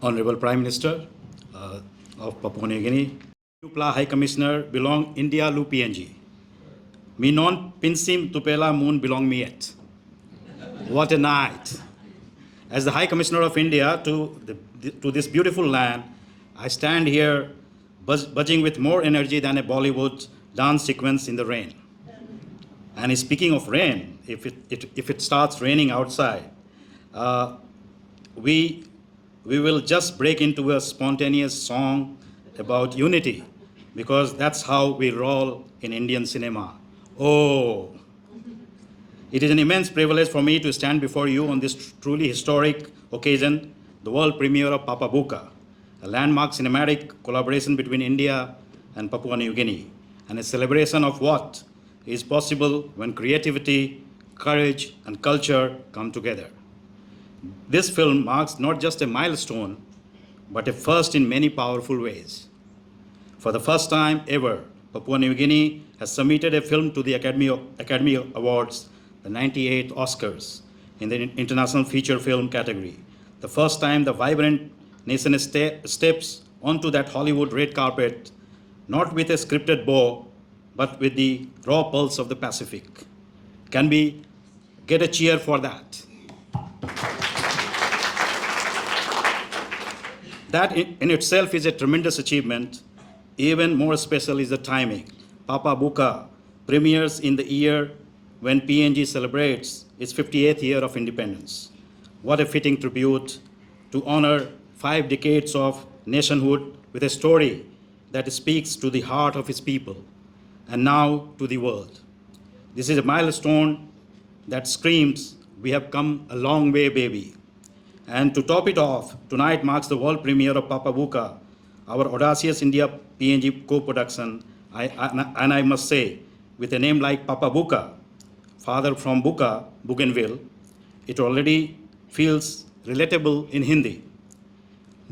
Honorable Prime Minister of Papua New Guinea, Tupla High Commissioner belong India lu PNG. Mi non pinsim tupela moon belong me yet. What a night. As the High Commissioner of India to this beautiful land, I stand here buzzing with more energy than a Bollywood dance sequence in the rain. And speaking of rain, if it starts raining outside, we will just break into a spontaneous song about unity, because that's how we roll in Indian cinema. Oh, it is an immense privilege for me to stand before you on this truly historic occasion, the world premiere of Papa Buka, a landmark cinematic collaboration between India and Papua New Guinea, and a celebration of what is possible when creativity, courage, and culture come together. This film marks not just a milestone, but a first in many powerful ways. For the first time ever, Papua New Guinea has submitted a film to the Academy Awards, the 98th Oscars, in the International Feature Film category. The first time the vibrant nation steps onto that Hollywood red carpet, not with a scripted bow, but with the raw pulse of the Pacific. Can we get a cheer for that? That in itself is a tremendous achievement. Even more special is the timing. Papa Buka premieres in the year when PNG celebrates its 58th year of independence. What a fitting tribute to honor 5 decades of nationhood with a story that speaks to the heart of its people and now to the world. This is a milestone that screams, we have come a long way, baby. And to top it off, tonight marks the world premiere of Papa Buka, our audacious India PNG co-production. And I must say, with a name like Papa Buka, father from Buka, Bougainville, it already feels relatable in Hindi.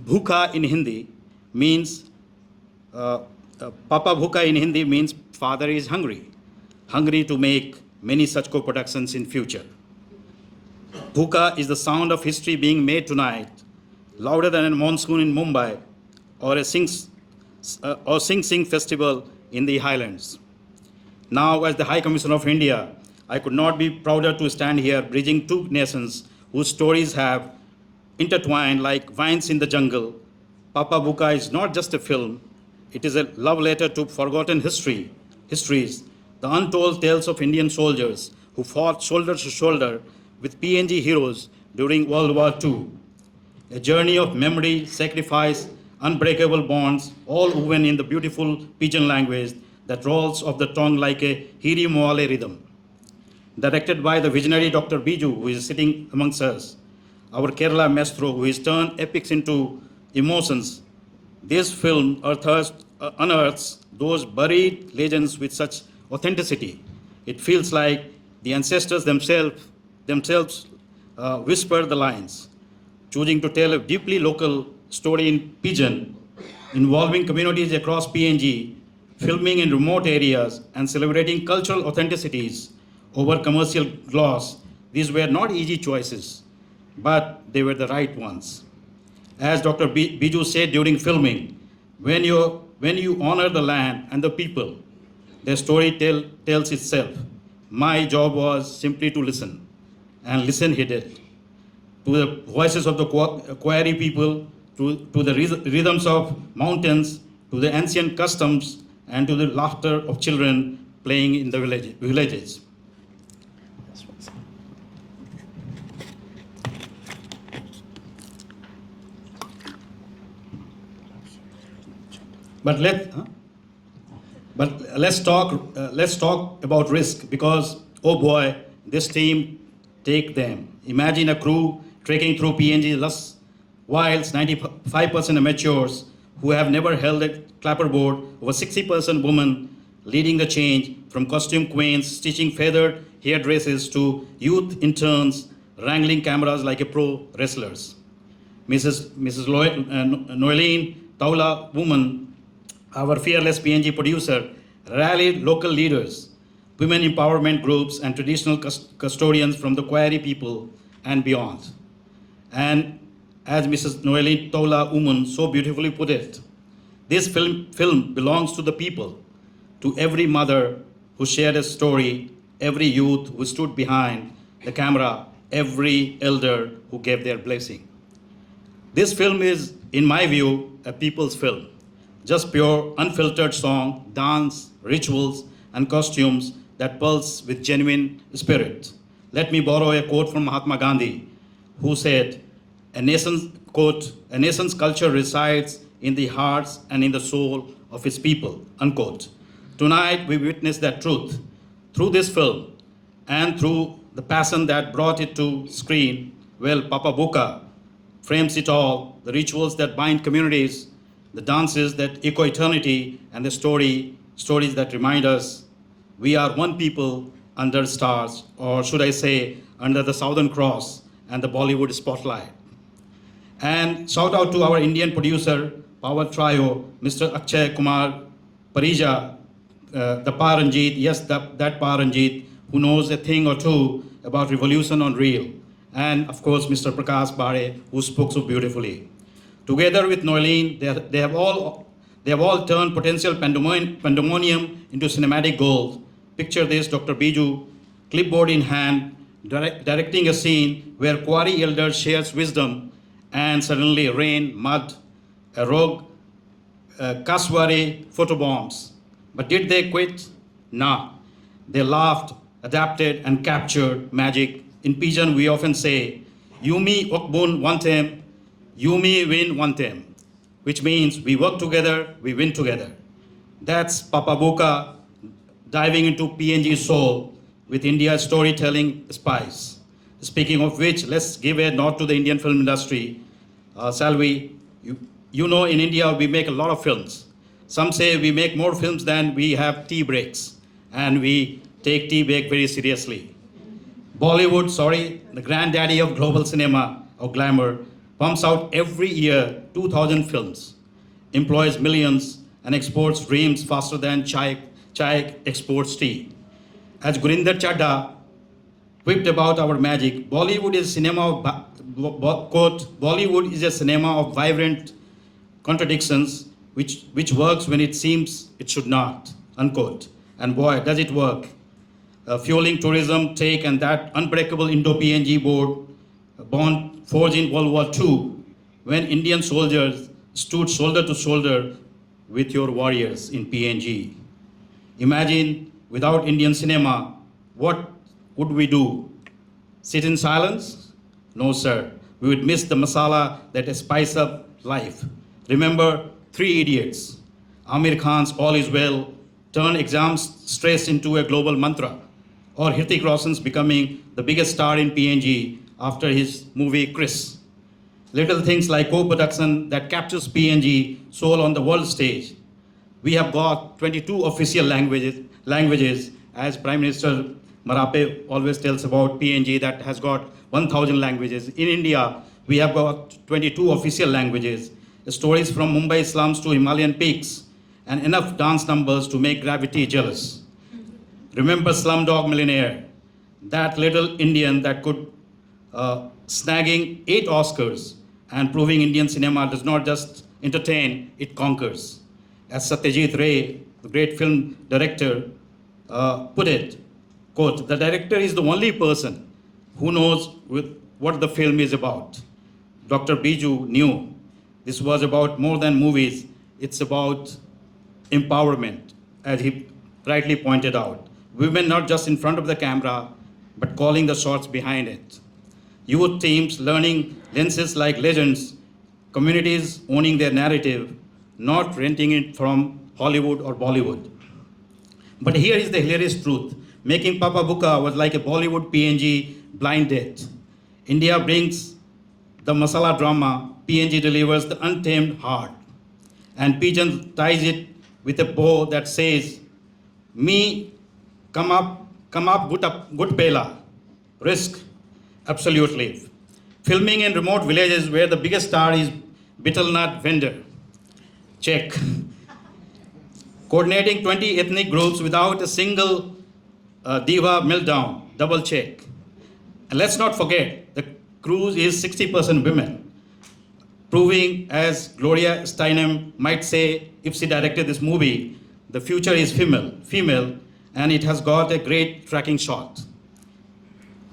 Bhuka in Hindi means, Papa Bhuka in Hindi means father is hungry to make many such co-productions in future. Bhuka is the sound of history being made tonight, louder than a monsoon in Mumbai or a Sing Sing festival in the Highlands. Now, as the High Commissioner of India, I could not be prouder to stand here bridging 2 nations whose stories have intertwined like vines in the jungle. Papa Buka is not just a film, it is a love letter to forgotten histories, the untold tales of Indian soldiers who fought shoulder to shoulder with PNG heroes during World War II. A journey of memory, sacrifice, unbreakable bonds, all woven in the beautiful pidgin language that rolls off the tongue like a Hiri Moale rhythm. Directed by the visionary Dr. Biju, who is sitting amongst us, our Kerala maestro, who has turned epics into emotions, this film unearths those buried legends with such authenticity. It feels like the ancestors themselves whisper the lines, choosing to tell a deeply local story in pidgin, involving communities across PNG, filming in remote areas, and celebrating cultural authenticities over commercial gloss. These were not easy choices, but they were the right ones. As Dr. Biju said during filming, when you honor the land and the people, the story tells itself. My job was simply to listen, and listen he did. To the voices of the Kwari people, to the rhythms of mountains, to the ancient customs, and to the laughter of children playing in the villages. But let's talk about risk, because, oh boy, this team take them. Imagine a crew trekking through PNG lush wilds, 95% amateurs who have never held a clapperboard, over 60% women leading the change, from costume queens stitching feathered hairdresses to youth interns wrangling cameras like a pro wrestlers. Mrs. Noeline Taula Woman, our fearless PNG producer, rallied local leaders, women empowerment groups, and traditional custodians from the Kwari people and beyond. And As Mrs. Noeline Tola Uman so beautifully put it, this film belongs to the people, to every mother who shared a story, every youth who stood behind the camera, every elder who gave their blessing. This film is, in my view, a people's film. Just pure, unfiltered song, dance, rituals, and costumes that pulse with genuine spirit. Let me borrow a quote from Mahatma Gandhi, who said, a nation's, quote, a nation's culture resides in the hearts and in the soul of its people, unquote. Tonight, we witness that truth through this film and through the passion that brought it to screen. Well, Papa Buka frames it all, the rituals that bind communities, the dances that echo eternity, and the stories that remind us we are one people under stars, or should I say, under the Southern Cross and the Bollywood spotlight. And shout out to our Indian producer, Power Trio, Mr. Akshay Kumar Parija, the Paranjit, yes, that Paranjit, who knows a thing or two about revolution on reel. And of course, Mr. Prakash Bare, who spoke so beautifully. Together with Noeline, they have all turned potential pandemonium into cinematic gold. Picture this, Dr. Biju, clipboard in hand, directing a scene where quarry elder shares wisdom, and suddenly rain, mud, a rogue, Kaswari photobombs. But did they quit? Nah. They laughed, adapted, and captured magic. In Pidgin, we often say, Yumi Okbun Wantem, Yumi Win Wantem, which means we work together, we win together. That's Papa Buka diving into PNG soul with India's storytelling spice. Speaking of which, let's give a nod to the Indian film industry. Shall we? You know, in India, we make a lot of films. Some say we make more films than we have tea breaks, and we take tea break very seriously. Bollywood, the granddaddy of global cinema or glamour, pumps out every year 2,000 films, employs millions, and exports dreams faster than chai exports tea. As Gurinder Chadha quipped about our magic, Bollywood is Bollywood is a cinema of vibrant contradictions which works when it seems it should not, unquote. And boy, does it work. Fueling tourism, take, and that unbreakable Indo-PNG bond forged in World War II, when Indian soldiers stood shoulder to shoulder with your warriors in PNG. Imagine, without Indian cinema, what would we do? Sit in silence? No, sir. We would miss the masala that spice up life. Remember Three Idiots. Amir Khan's All Is Well turned exam stress into a global mantra. Or Hrithik Roshan's becoming the biggest star in PNG after his movie Chris. Little things like co-production that captures PNG soul on the world stage. We have got 22 official languages, as Prime Minister Marape always tells about PNG that has got 1,000 languages. In India, we have got 22 official languages, stories from Mumbai slums to Himalayan peaks, and enough dance numbers to make gravity jealous. Remember Slumdog Millionaire, that little Indian that could snagging 8 Oscars and proving Indian cinema does not just entertain, it conquers. As Satyajit Ray, the great film director, put it, quote, the director is the only person who knows what the film is about. Dr. Biju knew this was about more than movies, it's about empowerment, as he rightly pointed out. Women not just in front of the camera, but calling the shots behind it. Youth teams learning lenses like legends, communities owning their narrative, not renting it from Hollywood or Bollywood. But here is the hilarious truth. Making Papa Buka was like a Bollywood PNG blind date. India brings the masala drama, PNG delivers the untamed heart. And Pidgin ties it with a bow that says, me, come up, good pela. Risk, absolutely. Filming in remote villages where the biggest star is betel nut vendor. Check. Coordinating 20 ethnic groups without a single diva meltdown, double check. And let's not forget, the crew is 60% women. proving, as Gloria Steinem might say if she directed this movie, the future is female, and it has got a great tracking shot.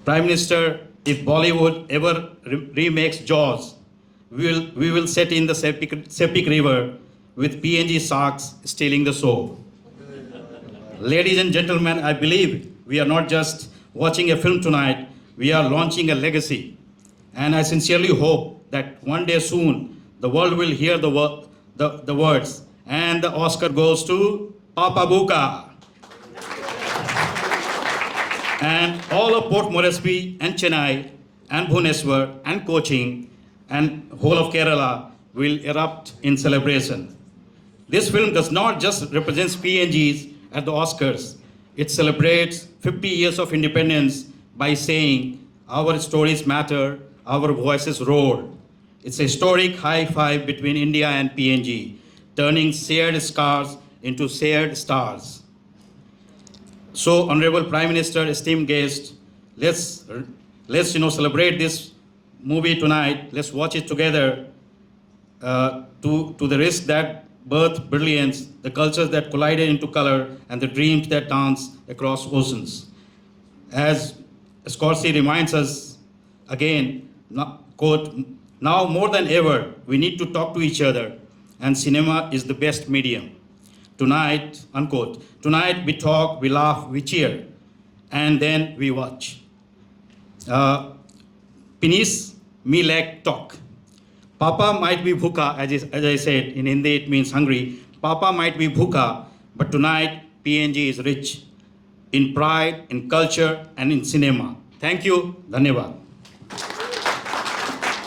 Prime Minister, if Bollywood ever remakes Jaws, we will set in the Sepik River with PNG sharks stealing the show. Ladies and gentlemen, I believe we are not just watching a film tonight, we are launching a legacy. And I sincerely hope that one day soon, the world will hear the words, and the Oscar goes to Papa Buka. And all of Port Moresby and Chennai and Bhubaneswar and Cochin and whole of Kerala will erupt in celebration. This film does not just represent PNGs at the Oscars. It celebrates 50 years of independence by saying our stories matter, our voices roar. It's a historic high five between India and PNG, turning shared scars into shared stars. So, Honorable Prime Minister, esteemed guests, let's celebrate this movie tonight. Let's watch it together to the risk that birth brilliance, the cultures that collided into color, and the dreams that dance across oceans. As Scorsese reminds us again, quote, now more than ever, we need to talk to each other, and cinema is the best medium. Tonight, unquote, tonight we talk, we laugh, we cheer, and then we watch. Pinis milek talk. Papa might be bhuka, as I said, in Hindi it means hungry. Papa might be bhuka, but tonight PNG is rich in pride, in culture, and in cinema. Thank you. Dhanyavad.